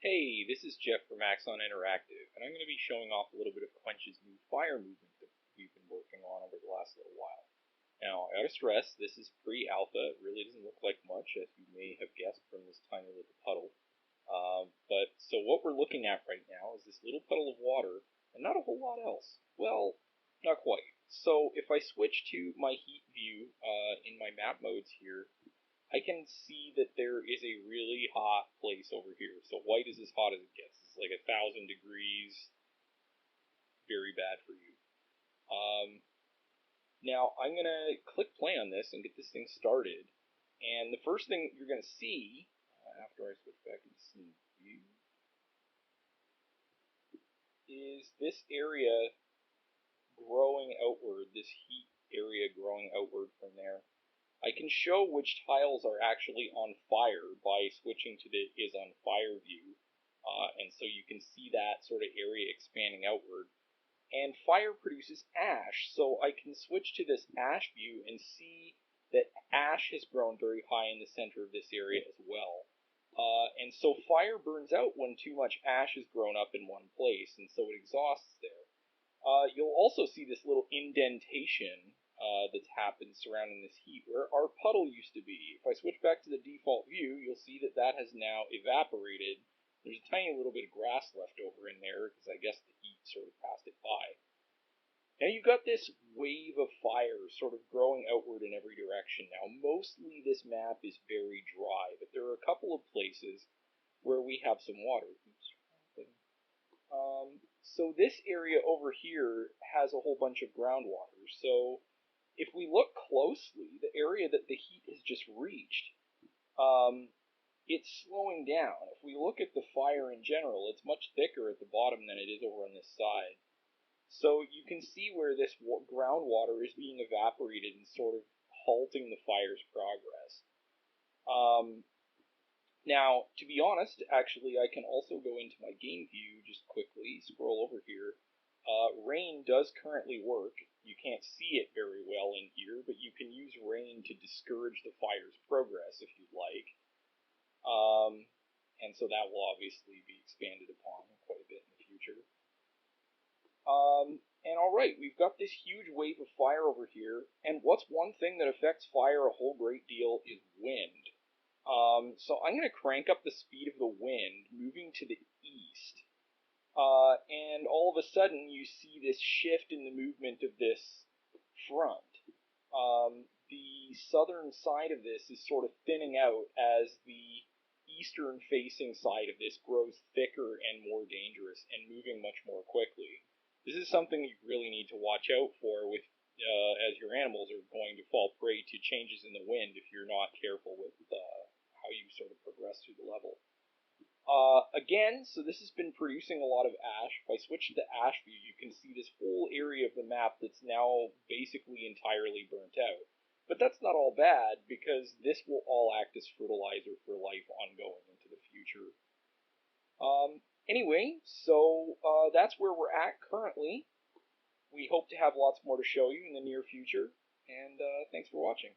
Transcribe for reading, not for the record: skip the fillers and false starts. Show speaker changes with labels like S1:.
S1: Hey, this is Jeff from Axon Interactive, and I'm going to be showing off a little bit of Quench's new fire movement that we've been working on over the last little while. Now, I gotta stress, this is pre-alpha. It really doesn't look like much, as you may have guessed from this tiny little puddle. So what we're looking at right now is this little puddle of water, and not a whole lot else. Well, not quite. So if I switch to my heat view in my map modes here, I can see that there is a really hot place over here. So white is as hot as it gets. It's like 1,000 degrees. Very bad for you. Now I'm going to click play on this and get this thing started. And the first thing you're going to see, after I switch back into scene view, is this area growing outward, this heat area growing outward from there. I can show which tiles are actually on fire by switching to the is on fire view, and so you can see that sort of area expanding outward. And fire produces ash, so I can switch to this ash view and see that ash has grown very high in the center of this area as well. And so fire burns out when too much ash has grown up in one place, and so it exhausts there. You'll also see this little indentation that's happened surrounding this heat where our puddle used to be. If I switch back to the default view, you'll see that that has now evaporated. There's a tiny little bit of grass left over in there because I guess the heat sort of passed it by. Now you've got this wave of fire sort of growing outward in every direction. Now mostly this map is very dry, but there are a couple of places where we have some water. So this area over here has a whole bunch of groundwater. So if we look closely, the area that the heat has just reached, it's slowing down. If we look at the fire in general, it's much thicker at the bottom than it is over on this side. So you can see where this groundwater is being evaporated and sort of halting the fire's progress. Now, to be honest, actually, I can also go into my game view just quickly, scroll over here. Rain does currently work. You can't see it very well in here, but you can use rain to discourage the fire's progress if you'd like. And so that will obviously be expanded upon quite a bit in the future. And alright, we've got this huge wave of fire over here, and what's one thing that affects fire a whole great deal is wind. So I'm going to crank up the speed of the wind, moving to the east. And all of a sudden you see this shift in the movement of this front. The southern side of this is sort of thinning out as the eastern facing side of this grows thicker and more dangerous and moving much more quickly. This is something you really need to watch out for with as your animals are going to fall prey to changes in the wind if you're not careful with how you sort of progress through the level. Again, so this has been producing a lot of ash. If I switch to the ash view, you can see this whole area of the map that's now basically entirely burnt out. But that's not all bad, because this will all act as fertilizer for life ongoing into the future. Anyway, so that's where we're at currently. We hope to have lots more to show you in the near future, and thanks for watching.